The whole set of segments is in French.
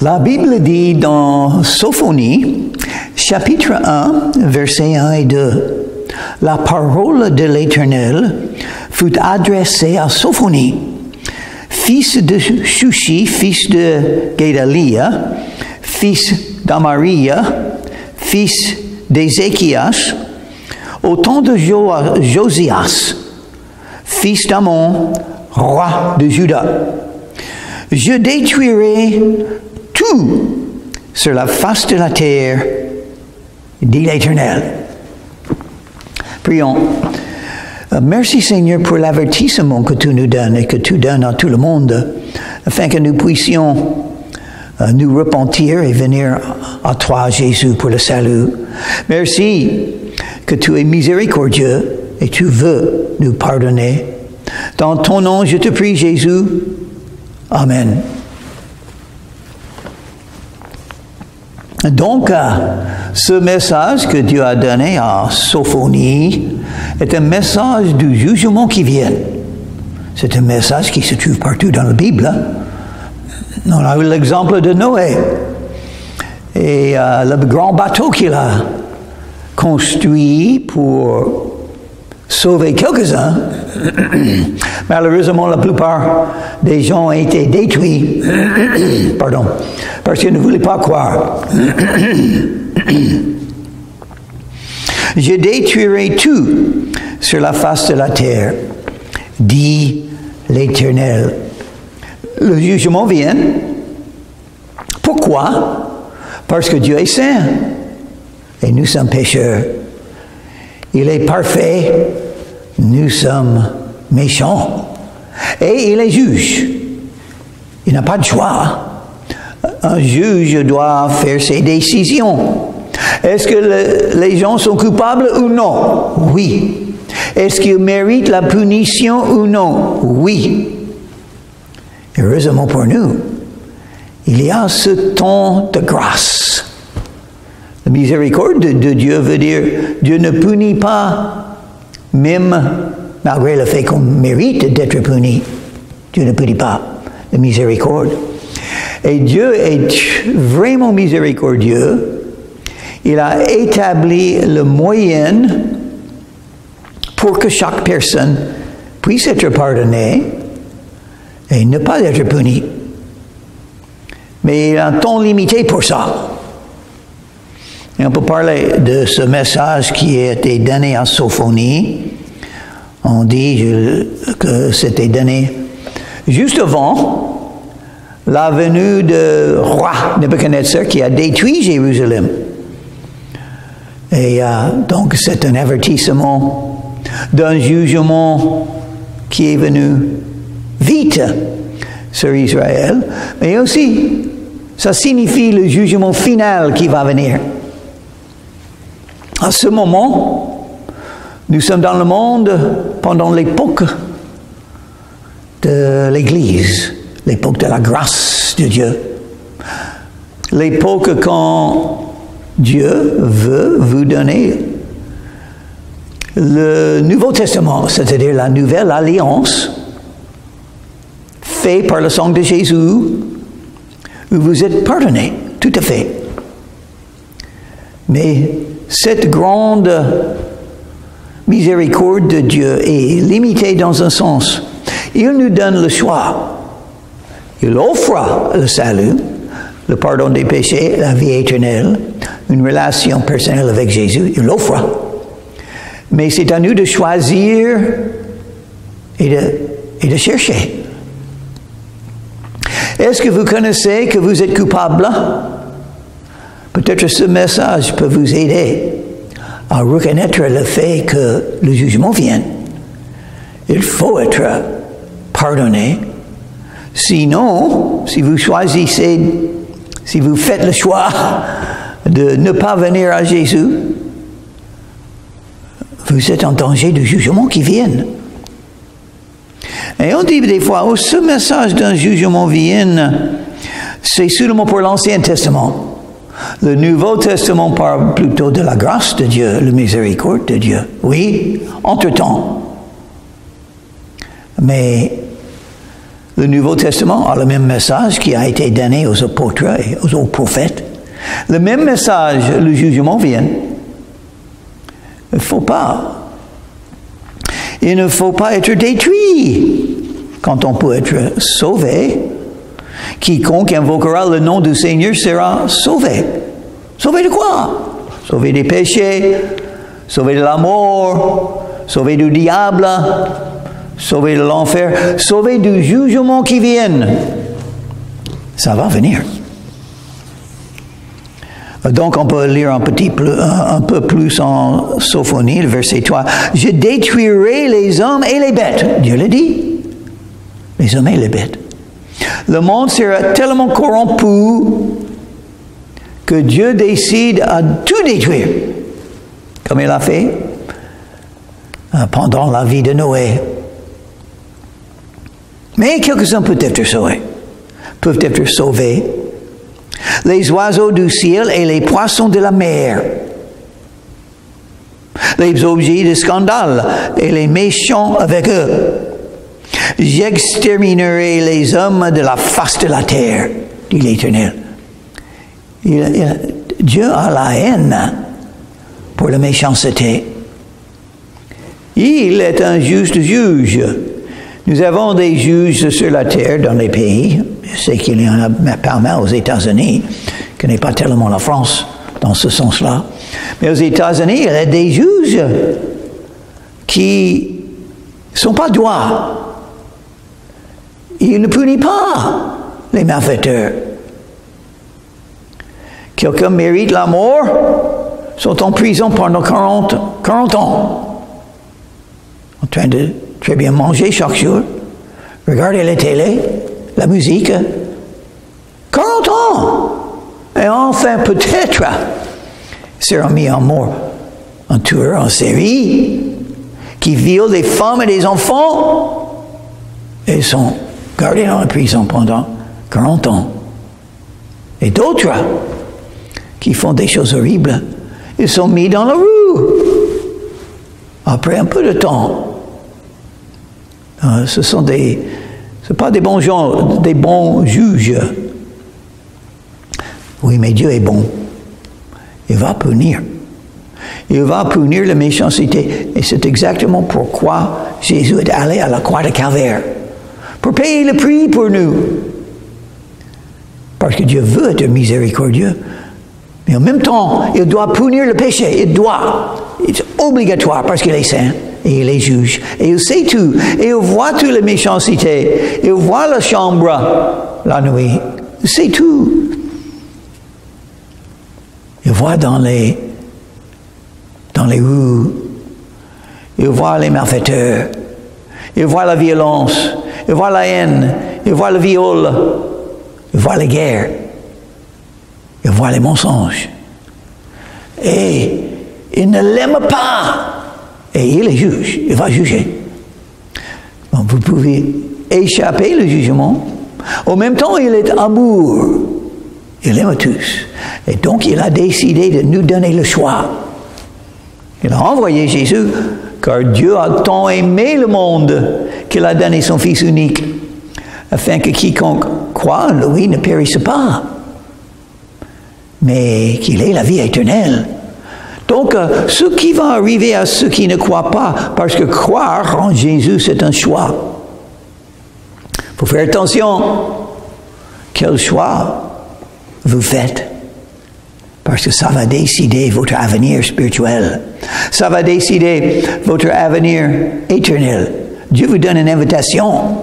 La Bible dit dans Sophonie, chapitre 1, versets 1 et 2, « La parole de l'Éternel fut adressée à Sophonie, fils de Shushi, fils de Gédalia, fils d'Amaria, fils d'Ézéchias, au temps de Josias, fils d'Amon, roi de Juda. Je détruirai tout sur la face de la terre, dit l'Éternel. » Prions. Merci Seigneur pour l'avertissement que tu nous donnes et que tu donnes à tout le monde, afin que nous puissions nous repentir et venir à toi, Jésus, pour le salut. Merci que tu es miséricordieux et tu veux nous pardonner. Dans ton nom, je te prie, Jésus. Amen. Donc, ce message que Dieu a donné à Sophonie est un message du jugement qui vient. C'est un message qui se trouve partout dans la Bible. On a eu l'exemple de Noé et le grand bateau qu'il a construit pour sauver quelques-uns. Malheureusement, la plupart des gens ont été détruits pardon, parce qu'ils ne voulaient pas croire. Je détruirai tout sur la face de la terre, dit l'Éternel. Le jugement vient. Pourquoi? Parce que Dieu est saint et nous sommes pécheurs. Il est parfait, nous sommes méchants. Et il est juge. Il n'a pas de choix. Un juge doit faire ses décisions. Est-ce que les gens sont coupables ou non? Oui. Est-ce qu'ils méritent la punition ou non? Oui. Heureusement pour nous, il y a ce temps de grâce. La miséricorde de Dieu veut dire Dieu ne punit pas, même malgré le fait qu'on mérite d'être puni. Dieu ne punit pas. La miséricorde. Et Dieu est vraiment miséricordieux. Il a établi le moyen pour que chaque personne puisse être pardonnée et ne pas être punie. Mais il y a un temps limité pour ça. Et on peut parler de ce message qui a été donné à Sophonie. On dit que c'était donné juste avant la venue du roi Nebuchadnezzar qui a détruit Jérusalem. Et donc c'est un avertissement d'un jugement qui est venu vite sur Israël, mais aussi ça signifie le jugement final qui va venir. À ce moment, nous sommes dans le monde pendant l'époque de l'Église, l'époque de la grâce de Dieu, l'époque quand Dieu veut vous donner le Nouveau Testament, c'est-à-dire la nouvelle alliance faite par le sang de Jésus, où vous êtes pardonnés, tout à fait. Mais cette grande miséricorde de Dieu est limitée dans un sens. Il nous donne le choix. Il offre le salut, le pardon des péchés, la vie éternelle, une relation personnelle avec Jésus. Il l'offre. Mais c'est à nous de choisir et de chercher. Est-ce que vous connaissez que vous êtes coupable? Peut-être ce message peut vous aider à reconnaître le fait que le jugement vient. Il faut être pardonné. Sinon, si vous choisissez, si vous faites le choix de ne pas venir à Jésus, vous êtes en danger du jugement qui vient. Et on dit des fois, oh, ce message d'un jugement vient, c'est seulement pour l'Ancien Testament. Le Nouveau Testament parle plutôt de la grâce de Dieu, la miséricorde de Dieu. Oui, entre-temps. Mais Le Nouveau Testament a le même message qui a été donné aux apôtres et aux prophètes. Le même message, le jugement vient. Il ne faut pas être détruit quand on peut être sauvé. Quiconque invoquera le nom du Seigneur sera sauvé. Sauvé de quoi? Sauvé des péchés, sauvé de la mort, sauvé du diable, sauvé de l'enfer, sauvé du jugement qui vient. Ça va venir. Donc, on peut lire un peu plus en Sophonie, le verset 3. « Je détruirai les hommes et les bêtes. » Dieu l'a dit. Les hommes et les bêtes. Le monde sera tellement corrompu que Dieu décide à tout détruire, comme il a fait pendant la vie de Noé. Mais quelques-uns peuvent être sauvés. Les oiseaux du ciel et les poissons de la mer, les objets de scandale et les méchants avec eux. J'exterminerai les hommes de la face de la terre, dit l'Éternel. Dieu a la haine pour la méchanceté. Il est un juste juge. Nous avons des juges sur la terre dans les pays. Je sais qu'il y en a pas mal aux États-Unis, que n'est pas tellement la France dans ce sens-là. Mais aux États-Unis, il y a des juges qui ne sont pas droits. Il ne punit pas les malfaiteurs. Quelqu'un mérite la mort, sont en prison pendant 40 ans, en train de très bien manger chaque jour, regarder la télé, la musique. 40 ans! Et enfin, peut-être, sera mis en mort un tueur en série qui viole des femmes et des enfants et sont gardés dans la prison pendant 40 ans. Et d'autres qui font des choses horribles, ils sont mis dans la rue après un peu de temps. Ce pas des bons gens, des bons juges. Oui, mais Dieu est bon. Il va punir. Il va punir la méchanceté. Et c'est exactement pourquoi Jésus est allé à la croix de Calvaire. Pour payer le prix pour nous. Parce que Dieu veut être miséricordieux. Mais en même temps, il doit punir le péché. Il doit. C'est obligatoire parce qu'il est saint. Et il les juge. Et il sait tout. Et il voit toute la méchanceté. Il voit la chambre la nuit. Il sait tout. Il voit dans les rues. Il voit les malfaiteurs. Il voit la violence. Il voit la haine. Il voit le viol. Il voit les guerres. Il voit les mensonges. Et il ne l'aime pas. Et il les juge. Il va juger. Donc vous pouvez échapper le jugement. En même temps, il est amour. Il aime tous. Et donc, il a décidé de nous donner le choix. Il a envoyé Jésus, car Dieu a tant aimé le monde qu'il a donné son Fils unique, afin que quiconque croit en lui ne périsse pas, mais qu'il ait la vie éternelle. Donc, ce qui va arriver à ceux qui ne croient pas, parce que croire en Jésus, c'est un choix. Il faut faire attention. Quel choix vous faites? Parce que ça va décider votre avenir spirituel. Ça va décider votre avenir éternel. Dieu vous donne une invitation.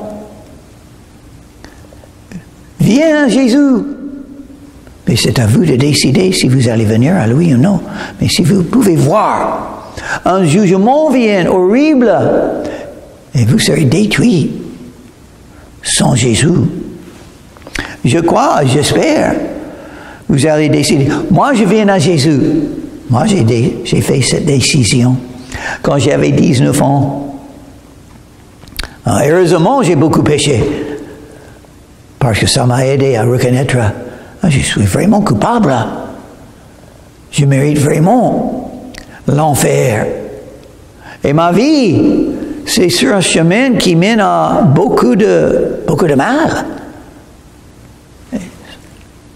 Viens, Jésus. Mais c'est à vous de décider si vous allez venir à lui ou non. Mais si vous pouvez voir un jugement vient horrible et vous serez détruits sans Jésus. Je crois, j'espère, vous allez décider. Moi, je viens à Jésus. Moi, j'ai fait cette décision quand j'avais 19 ans. Heureusement, j'ai beaucoup péché parce que ça m'a aidé à reconnaître je suis vraiment coupable. Je mérite vraiment l'enfer. Et ma vie c'est sur un chemin qui mène à beaucoup de mal.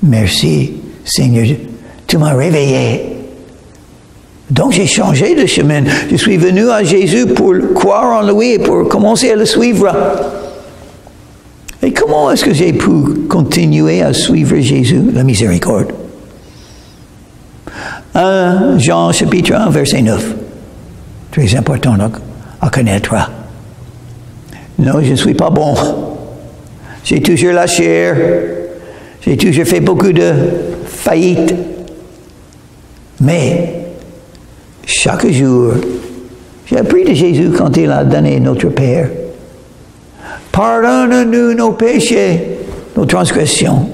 Merci, Seigneur, tu m'as réveillé. Donc j'ai changé de chemin. Je suis venu à Jésus pour croire en lui et pour commencer à le suivre. Et comment est-ce que j'ai pu continuer à suivre Jésus? La miséricorde. 1 Jean chapitre 1 verset 9. Très important à connaître. Non, je ne suis pas bon. J'ai toujours la chair. J'ai toujours fait beaucoup de faillites. Mais chaque jour, j'ai appris de Jésus quand il a donné notre Père. Pardonne-nous nos péchés, nos transgressions.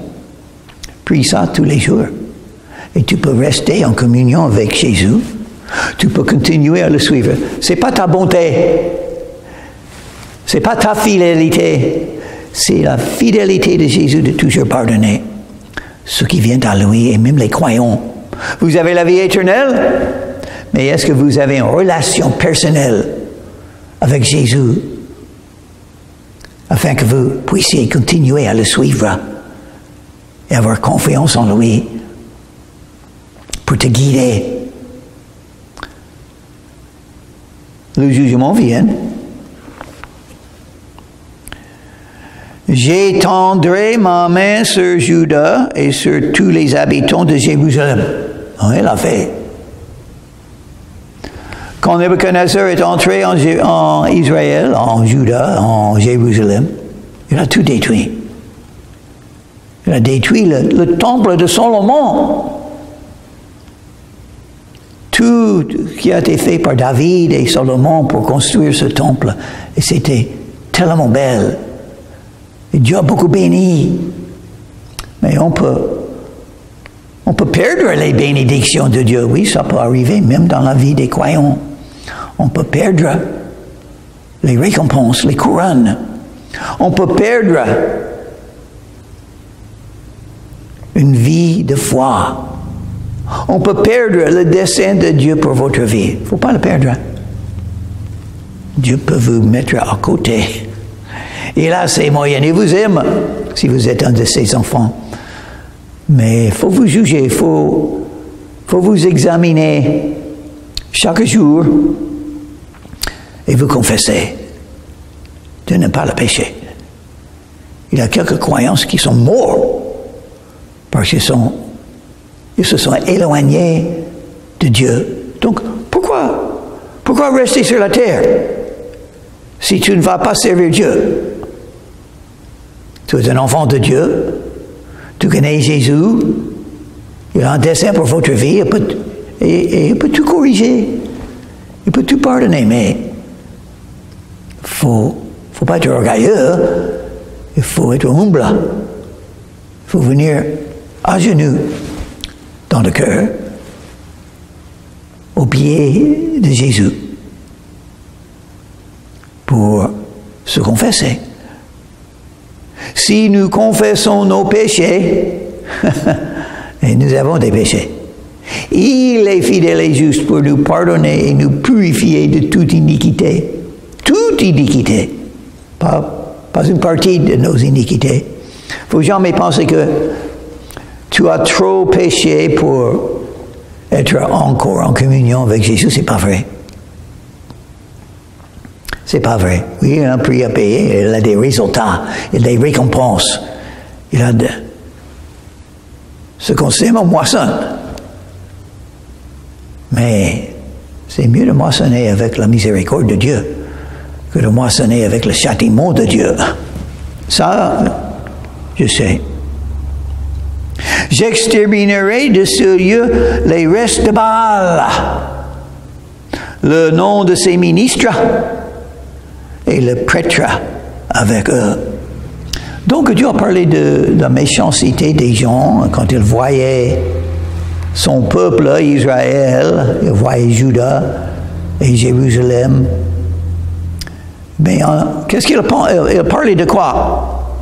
Prie ça tous les jours. Et tu peux rester en communion avec Jésus. Tu peux continuer à le suivre. C'est pas ta bonté. C'est pas ta fidélité. C'est la fidélité de Jésus de toujours pardonner ceux qui viennent à lui et même les croyants. Vous avez la vie éternelle, mais est-ce que vous avez une relation personnelle avec Jésus afin que vous puissiez continuer à le suivre et avoir confiance en lui pour te guider? Le jugement vient. J'étendrai ma main sur Juda et sur tous les habitants de Jérusalem. Oui, il l'a fait. Quand Nebuchadnezzar est entré en Israël, en Juda, en Jérusalem, il a tout détruit. Il a détruit le temple de Salomon. Tout qui a été fait par David et Salomon pour construire ce temple, et c'était tellement belle. Et Dieu a beaucoup béni. Mais on peut perdre les bénédictions de Dieu. Oui, ça peut arriver même dans la vie des croyants. On peut perdre les récompenses, les couronnes. On peut perdre une vie de foi. On peut perdre le dessein de Dieu pour votre vie. Il ne faut pas le perdre. Dieu peut vous mettre à côté. Il a ses moyens. Il vous aime si vous êtes un de ses enfants. Mais il faut vous juger. Il faut vous examiner chaque jour et vous confesser de ne pas le pécher. Il y a quelques croyances qui sont morts parce qu'ils se sont éloignés de Dieu. Donc, pourquoi rester sur la terre si tu ne vas pas servir Dieu? Tu es un enfant de Dieu, tu connais Jésus, il a un dessein pour votre vie, il peut tout corriger, il peut tout pardonner, mais il faut pas être orgueilleux, il faut être humble, il faut venir à genoux dans le cœur, au pied de Jésus, pour se confesser. Si nous confessons nos péchés, et nous avons des péchés, il est fidèle et juste pour nous pardonner et nous purifier de toute iniquité. Toute iniquité. Pas une partie de nos iniquités. Il ne faut jamais penser que tu as trop péché pour être encore en communion avec Jésus. C'est pas vrai. C'est pas vrai. Oui, il a un prix à payer, il a des résultats, il a des récompenses. Il a ce qu'on sème, on moissonne. Mais c'est mieux de moissonner avec la miséricorde de Dieu que de moissonner avec le châtiment de Dieu. Ça, je sais. J'exterminerai de ce lieu les restes de Baal, le nom de ses ministres, et le prêtre avec eux. Donc Dieu a parlé de la méchanceté des gens quand il voyait son peuple Israël, il voyait Juda et Jérusalem. Mais qu'est-ce qu'il parlait? Il parlait de quoi?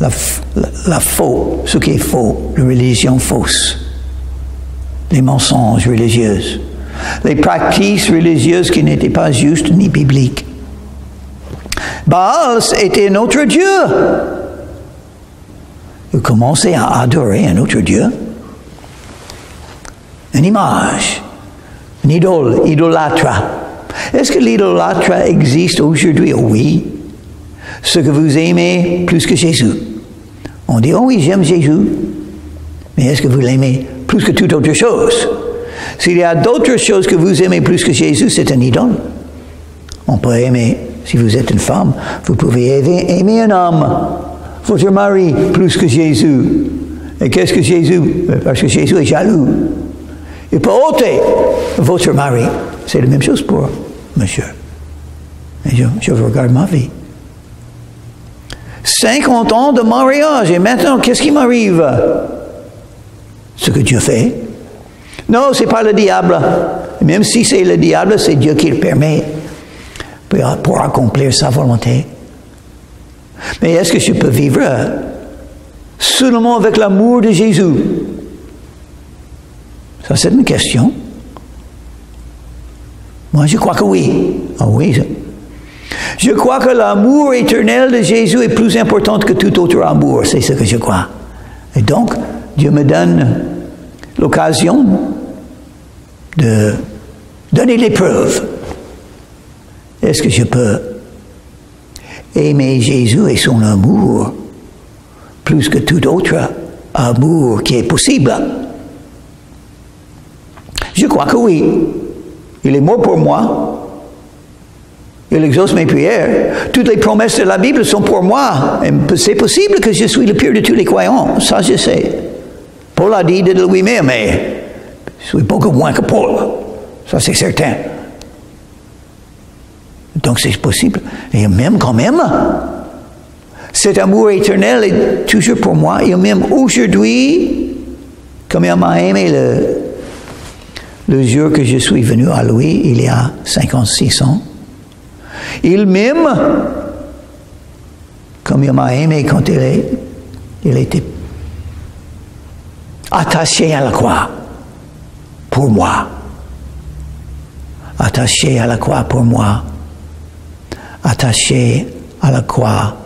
La faux, ce qui est faux, la religion fausse, les mensonges religieux, les pratiques religieuses qui n'étaient pas justes ni bibliques. Baal était un autre Dieu. Vous commencez à adorer un autre Dieu. Une image, une idole, idolâtre. Est-ce que l'idolâtre existe aujourd'hui? Oh oui. Ce que vous aimez plus que Jésus. On dit, oh oui, j'aime Jésus. Mais est-ce que vous l'aimez plus que toute autre chose? S'il y a d'autres choses que vous aimez plus que Jésus, c'est un idole. On peut aimer, si vous êtes une femme, vous pouvez aimer un homme, votre mari, plus que Jésus. Et qu'est-ce que Jésus? Parce que Jésus est jaloux. Il peut ôter votre mari. C'est la même chose pour monsieur. Et je regarde ma vie. 50 ans de mariage. Et maintenant, qu'est-ce qui m'arrive? Ce que Dieu fait. Non, ce n'est pas le diable. Même si c'est le diable, c'est Dieu qui le permet pour accomplir sa volonté. Mais est-ce que je peux vivre seulement avec l'amour de Jésus? Ça, c'est une question. Moi, je crois que oui. Ah oui. Je crois que l'amour éternel de Jésus est plus important que tout autre amour. C'est ce que je crois. Et donc, Dieu me donne l'occasion de donner l'épreuve. Est-ce que je peux aimer Jésus et son amour plus que tout autre amour qui est possible? Je crois que oui. Il est mort pour moi. Il exauce mes prières. Toutes les promesses de la Bible sont pour moi. Et c'est possible que je suis le pire de tous les croyants. Ça, je sais. Paul a dit de lui-même, mais je suis beaucoup moins que Paul. Ça, c'est certain. Donc, c'est possible. Et même quand même, cet amour éternel est toujours pour moi. Et même aujourd'hui, comme il m'a aimé le jour que je suis venu à lui, il y a 56 ans, il m'aime comme il m'a aimé quand il était attaché à la croix pour moi. Attaché à la croix pour moi. Attaché à la croix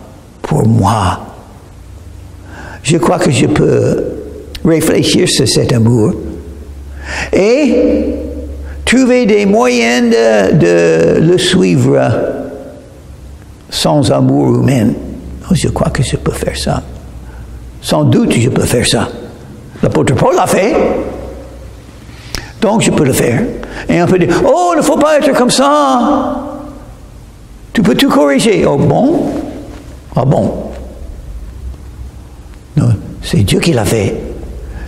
pour moi. Je crois que je peux réfléchir sur cet amour et trouver des moyens de le suivre sans amour humain. Je crois que je peux faire ça. Sans doute, je peux faire ça. L'apôtre Paul l'a fait. Donc, je peux le faire. Et on peut dire, oh, il ne faut pas être comme ça. Tu peux tout corriger. Oh bon? Ah bon? Non, c'est Dieu qui l'a fait.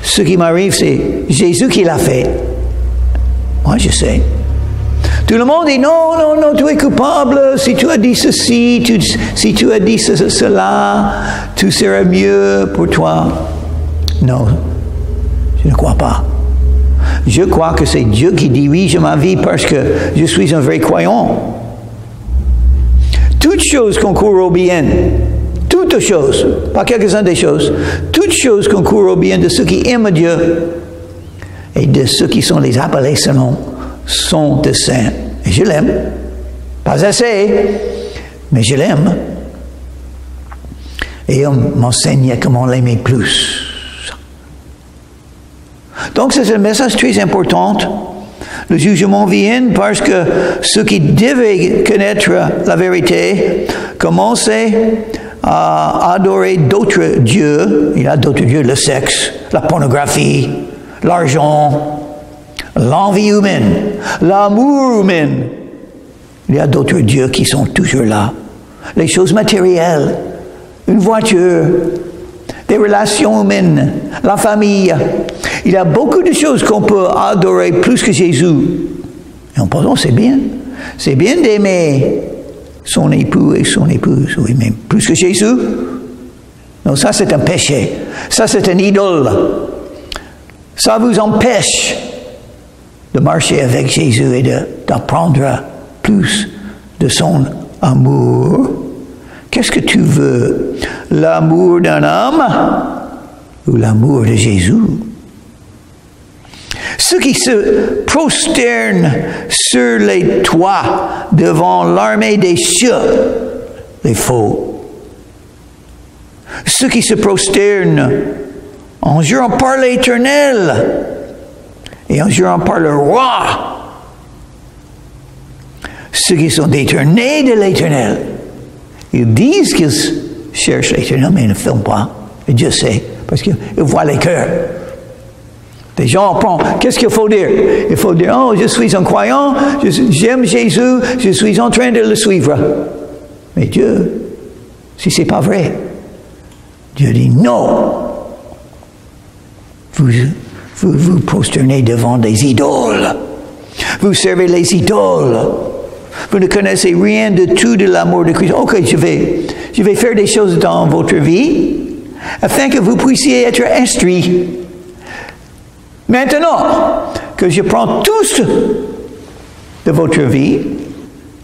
Ce qui m'arrive, c'est Jésus qui l'a fait. Moi, je sais. Tout le monde dit, non, non, non, tu es coupable. Si tu as dit ceci, si tu as dit cela, tout sera mieux pour toi. Non, je ne crois pas. Je crois que c'est Dieu qui dirige ma vie parce que je suis un vrai croyant. Toutes choses concourent au bien. Toutes choses, pas quelques-unes des choses. Toutes choses concourent au bien de ceux qui aiment Dieu et de ceux qui sont les appelés selon son dessein. Et je l'aime. Pas assez, mais je l'aime. Et on m'enseigne comment l'aimer plus. Donc c'est un message très important. Le jugement vient parce que ceux qui devaient connaître la vérité commencent à adorer d'autres dieux. Il y a d'autres dieux, le sexe, la pornographie, l'argent, l'envie humaine, l'amour humain. Il y a d'autres dieux qui sont toujours là. Les choses matérielles, une voiture, des relations humaines, la famille. Il y a beaucoup de choses qu'on peut adorer plus que Jésus. Et on pense, oh, c'est bien. C'est bien d'aimer son époux et son épouse, oui, mais plus que Jésus. Non, ça c'est un péché. Ça c'est une idole. Ça vous empêche de marcher avec Jésus et d'apprendre plus de son amour. Qu'est-ce que tu veux? L'amour d'un homme ou l'amour de Jésus? Ceux qui se prosternent sur les toits devant l'armée des cieux, les faux. Ceux qui se prosternent en jurant par l'Éternel et en jurant par le roi. Ceux qui sont détournés de l'Éternel. Ils disent qu'ils cherchent l'Éternel, mais ils ne font pas. Et Dieu sait, parce qu'ils voient les cœurs. Les gens pensent, qu'est-ce qu'il faut dire? Il faut dire, oh, je suis un croyant, j'aime Jésus, je suis en train de le suivre. Mais Dieu, si ce n'est pas vrai, Dieu dit non. Vous prosternez devant des idoles. Vous servez les idoles. Vous ne connaissez rien de tout de l'amour de Christ. Ok, je vais faire des choses dans votre vie afin que vous puissiez être instruits. Maintenant que je prends tout de votre vie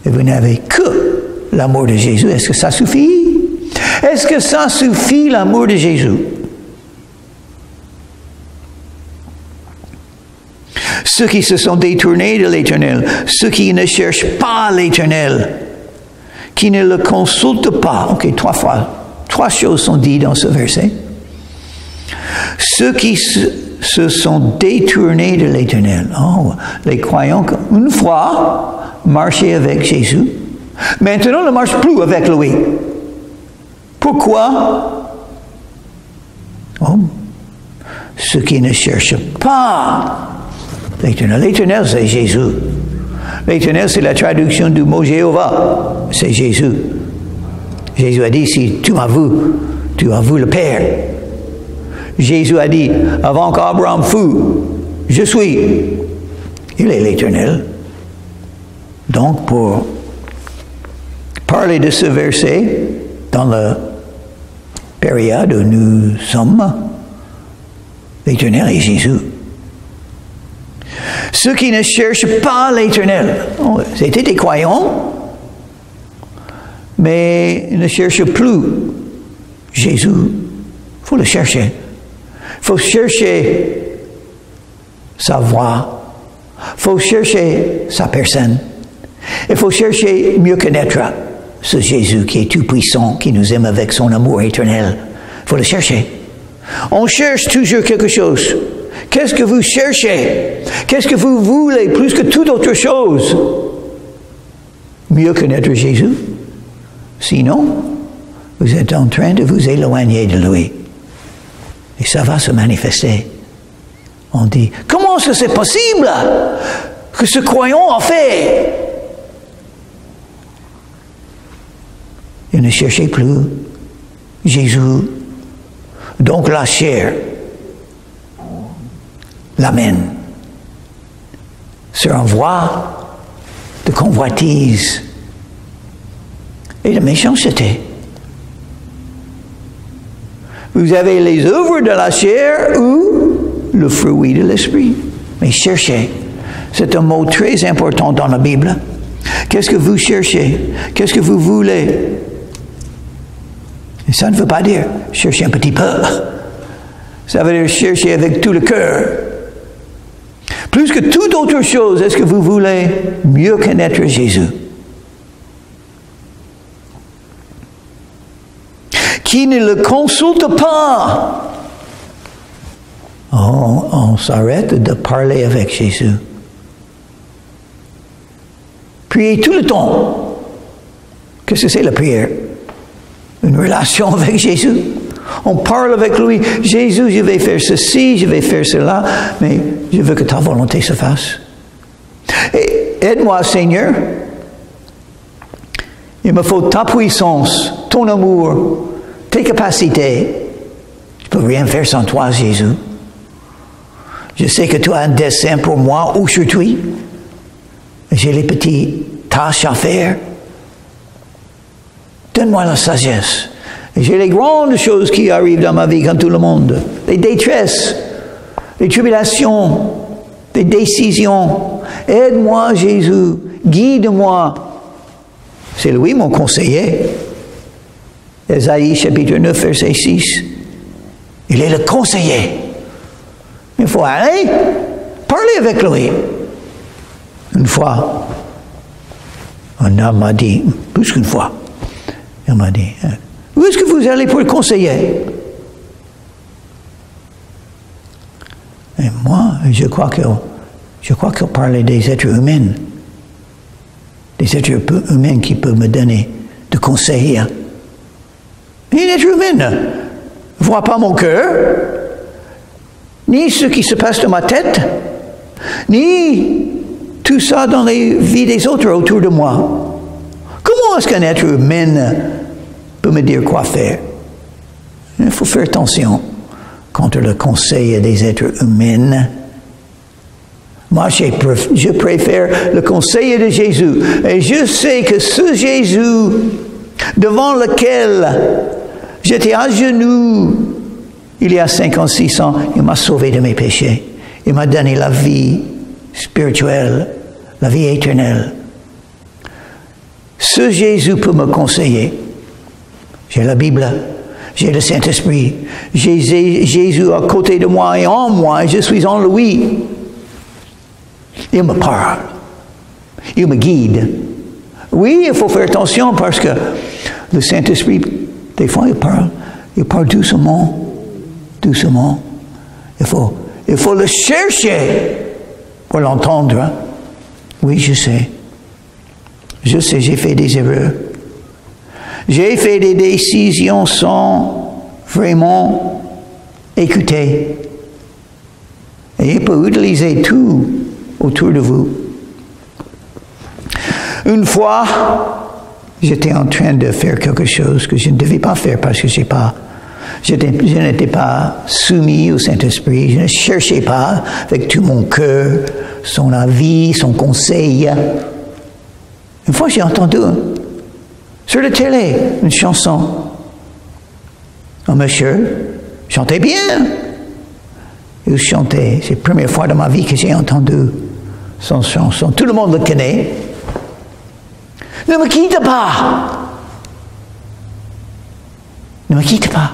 et vous n'avez que l'amour de Jésus, est-ce que ça suffit? Est-ce que ça suffit l'amour de Jésus? Ceux qui se sont détournés de l'Éternel, ceux qui ne cherchent pas l'Éternel, qui ne le consultent pas. Ok, 3 fois. 3 choses sont dites dans ce verset. Ceux qui se sont détournés de l'Éternel. Oh, les croyants, une fois, marchaient avec Jésus. Maintenant, ne marchent plus avec lui. Pourquoi? Oh, ceux qui ne cherchent pas l'Éternel. L'Éternel, c'est Jésus. L'Éternel, c'est la traduction du mot Jéhovah. C'est Jésus. Jésus a dit, si tu m'as vu, tu as vu le Père. Jésus a dit, avant qu'Abraham fût, je suis. Il est l'Éternel. Donc, pour parler de ce verset, dans la période où nous sommes, l'Éternel est Jésus. Ceux qui ne cherchent pas l'Éternel, c'était des croyants, mais ils ne cherchent plus Jésus. Il faut le chercher. Il faut chercher sa voix. Il faut chercher sa personne. Il faut chercher mieux connaître ce Jésus qui est tout-puissant, qui nous aime avec son amour éternel. Il faut le chercher. On cherche toujours quelque chose. Qu'est-ce que vous cherchez? Qu'est-ce que vous voulez plus que toute autre chose? Mieux connaître Jésus. Sinon, vous êtes en train de vous éloigner de lui. Et ça va se manifester. On dit, comment est-ce que c'est possible que ce croyant a fait? Il ne cherchait plus Jésus. Donc la chair l'amène sur une voie de convoitise et de méchanceté. Vous avez les œuvres de la chair ou le fruit de l'esprit. Mais cherchez. C'est un mot très important dans la Bible. Qu'est-ce que vous cherchez? Qu'est-ce que vous voulez? Et ça ne veut pas dire chercher un petit peu. Ça veut dire chercher avec tout le cœur. Plus que toute autre chose, est-ce que vous voulez mieux connaître Jésus? Qui ne le consulte pas. On s'arrête de parler avec Jésus. Priez tout le temps. Qu'est-ce que c'est la prière? Une relation avec Jésus. On parle avec lui. Jésus, je vais faire ceci, je vais faire cela, mais je veux que ta volonté se fasse. Et aide-moi, Seigneur. Il me faut ta puissance, ton amour, tes capacités. Je ne peux rien faire sans toi, Jésus. Je sais que tu as un dessein pour moi aujourd'hui. J'ai les petites tâches à faire. Donne-moi la sagesse. J'ai les grandes choses qui arrivent dans ma vie comme tout le monde. Les détresses, les tribulations, les décisions. Aide-moi, Jésus. Guide-moi. C'est lui mon conseiller. Ésaïe chapitre 9, verset 6. Il est le conseiller. Il faut aller parler avec lui. Une fois, un homme m'a dit, plus qu'une fois, Il m'a dit, où est-ce que vous allez pour le conseiller? Et moi, je crois qu'il parlait des êtres humains. Des êtres humains qui peuvent me donner de conseils. Et un être humain ne voit pas mon cœur, ni ce qui se passe dans ma tête, ni tout ça dans les vies des autres autour de moi. Comment est-ce qu'un être humain peut me dire quoi faire? Il faut faire attention contre le conseil des êtres humains. Moi, je préfère le conseil de Jésus. Et je sais que ce Jésus, devant lequel j'étais à genoux il y a 56 ans, il m'a sauvé de mes péchés. Il m'a donné la vie spirituelle, la vie éternelle. Ce Jésus peut me conseiller. J'ai la Bible, j'ai le Saint-Esprit, j'ai Jésus à côté de moi et en moi, et je suis en lui. Il me parle, il me guide. Oui, il faut faire attention parce que le Saint-Esprit, des fois, il parle doucement. Doucement. Il faut le chercher pour l'entendre. Hein? Oui, je sais. Je sais, j'ai fait des erreurs. J'ai fait des décisions sans vraiment écouter. Et il peut utiliser tout autour de vous. Une fois, j'étais en train de faire quelque chose que je ne devais pas faire parce que je n'étais pas soumis au Saint-Esprit. Je ne cherchais pas avec tout mon cœur son avis, son conseil. Une fois, j'ai entendu sur la télé une chanson. Un monsieur chantait bien. Il chantait. C'est la première fois dans ma vie que j'ai entendu son chanson. Tout le monde le connaît. Ne me quitte pas. Ne me quitte pas.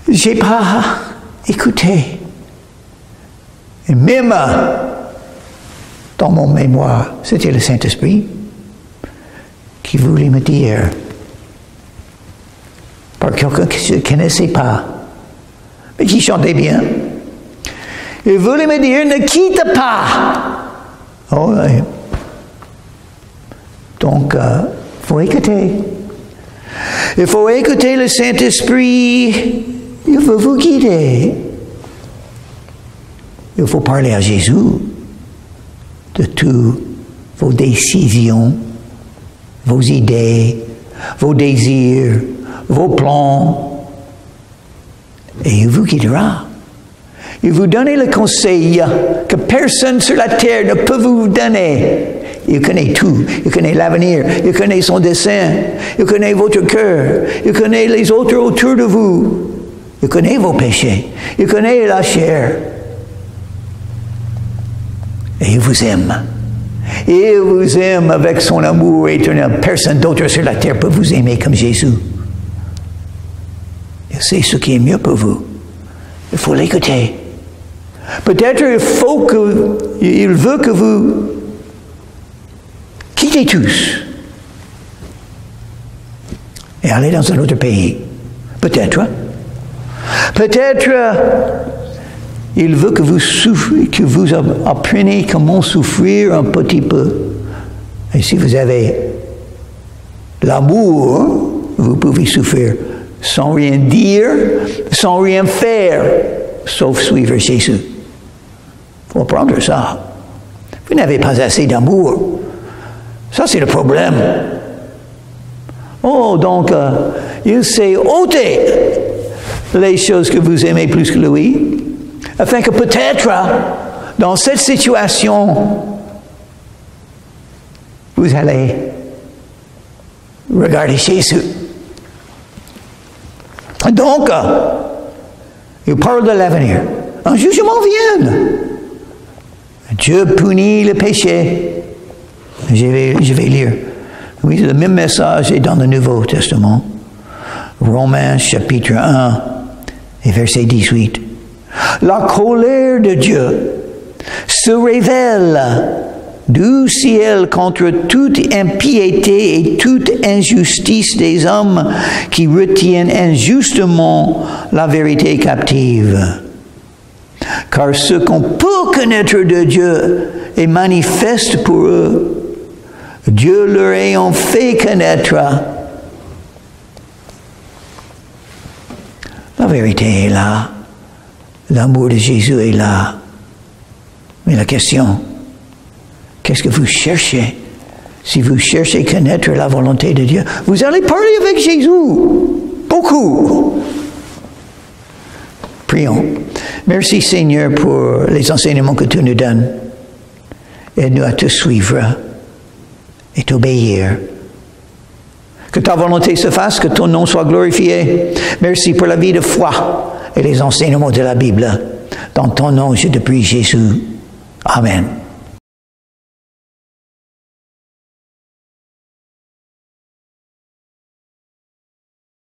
J'ai pas écouté. Et même dans mon mémoire, c'était le Saint-Esprit qui voulait me dire, par quelqu'un que je ne connaissais pas, mais qui chantait bien, il voulait me dire, ne quitte pas. Oh, ouais. Donc, il faut écouter. Il faut écouter le Saint-Esprit. Il veut vous guider. Il faut parler à Jésus de toutes vos décisions, vos idées, vos désirs, vos plans. Et il vous guidera. Il vous donne le conseil que personne sur la terre ne peut vous donner. Il connaît tout. Il connaît l'avenir. Il connaît son dessein. Il connaît votre cœur. Il connaît les autres autour de vous. Il connaît vos péchés. Il connaît la chair. Et il vous aime. Il vous aime avec son amour éternel. Personne d'autre sur la terre peut vous aimer comme Jésus. Il sait ce qui est mieux pour vous. Il faut l'écouter. Peut-être il veut que vous quittez tous et allez dans un autre pays. Peut-être. Peut-être il veut que vous souffriez, que vous appreniez comment souffrir un petit peu. Et si vous avez l'amour, vous pouvez souffrir sans rien dire, sans rien faire, sauf suivre Jésus. Il faut apprendre ça. Vous n'avez pas assez d'amour. Ça, c'est le problème. Oh, donc, il sait ôter les choses que vous aimez plus que lui, afin que peut-être, dans cette situation, vous allez regarder Jésus. Donc, il parle de l'avenir. Un jugement vient. Dieu punit le péché. Je vais lire. Oui, le même message est dans le Nouveau Testament. Romains chapitre 1 et verset 18. La colère de Dieu se révèle du ciel contre toute impiété et toute injustice des hommes qui retiennent injustement la vérité captive. Car ce qu'on peut connaître de Dieu est manifeste pour eux. Dieu leur ayant fait connaître. La vérité est là. L'amour de Jésus est là. Mais la question, qu'est-ce que vous cherchez? Si vous cherchez à connaître la volonté de Dieu, vous allez parler avec Jésus. Beaucoup. Prions. Merci Seigneur pour les enseignements que tu nous donnes. Aide-nous à te suivre et t'obéir. Que ta volonté se fasse, que ton nom soit glorifié. Merci pour la vie de foi et les enseignements de la Bible. Dans ton nom, je te prie Jésus. Amen.